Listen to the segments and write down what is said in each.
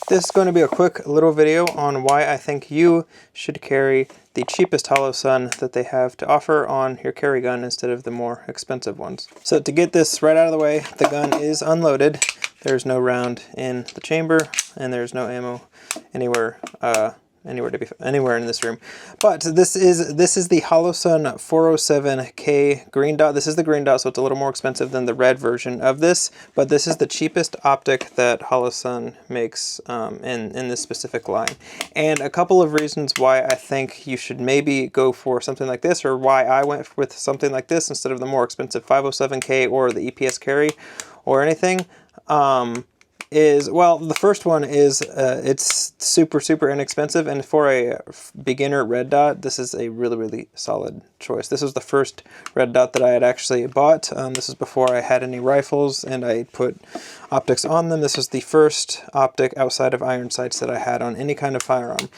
This is going to be a quick little video on why I think you should carry the cheapest Holosun that they have to offer on your carry gun instead of the more expensive ones. So to get this right out of the way, the gun is unloaded. There's no round in the chamber, and there's no ammo anywhere anywhere in this room. But this is the Holosun 407K green dot. This is the green dot, so it's a little more expensive than the red version of this, but this is the cheapest optic that Holosun makes in this specific line. And a couple of reasons why I think you should maybe go for something like this, or why I went with something like this instead of the more expensive 507K or the EPS carry or anything. Is, well, the first one is it's super inexpensive, and for a beginner red dot, this is a really solid choice. This was the first red dot that I had actually bought. This is before I had any rifles and I put optics on them. This was the first optic outside of iron sights that I had on any kind of firearm.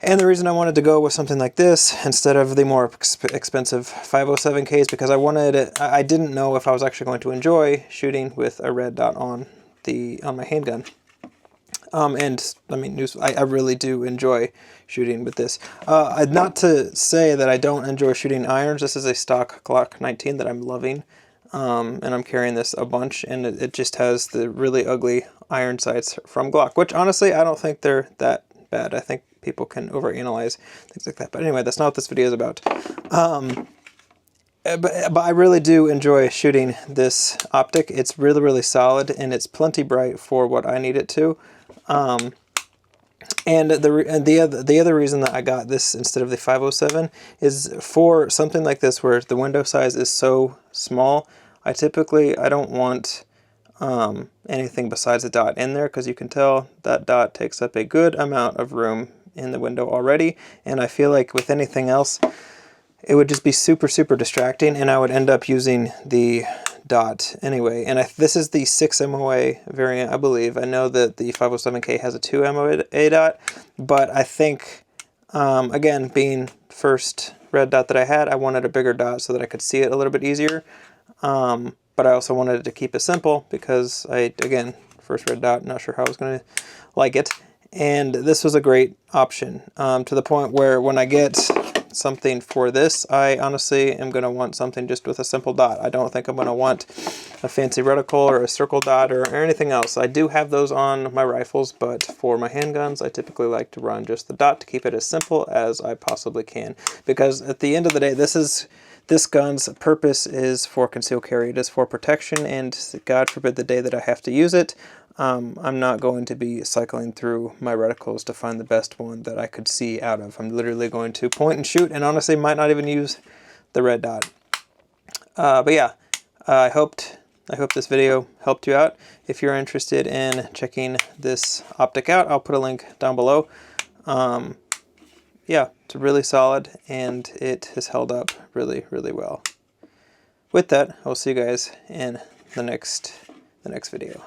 And the reason I wanted to go with something like this instead of the more expensive 507K is because I didn't know if I was actually going to enjoy shooting with a red dot on my handgun. And I mean, I really do enjoy shooting with this. Not to say that I don't enjoy shooting irons. This is a stock Glock 19 that I'm loving, and I'm carrying this a bunch, and it just has the really ugly iron sights from Glock, which honestly I don't think they're that bad. I think people can overanalyze things like that. But anyway, that's not what this video is about. But I really do enjoy shooting this optic. It's really solid, and it's plenty bright for what I need it to. And the other reason that I got this instead of the 507 is for something like this where the window size is so small. I don't want anything besides a dot in there, because you can tell that dot takes up a good amount of room in the window already, and I feel like with anything else it would just be super distracting, and I would end up using the dot anyway. And this is the 6 MOA variant, I believe. I know that the 507K has a 2 MOA dot, but I think, again, being first red dot that I had, I wanted a bigger dot so that I could see it a little bit easier. But I also wanted to keep it simple because again, first red dot, not sure how I was going to like it. And this was a great option, to the point where when I get something for this, I honestly am going to want something just with a simple dot. I don't think I'm going to want a fancy reticle or a circle dot or anything else. I do have those on my rifles, but for my handguns, I typically like to run just the dot to keep it as simple as I possibly can. Because at the end of the day, this gun's purpose is for concealed carry. It is for protection, and God forbid the day that I have to use it, I'm not going to be cycling through my reticles to find the best one that I could see out of. I'm literally going to point and shoot, and honestly might not even use the red dot. But yeah, I hope this video helped you out. If you're interested in checking this optic out, I'll put a link down below. Yeah, it's really solid, and it has held up really well. With that, I'll see you guys in the next video.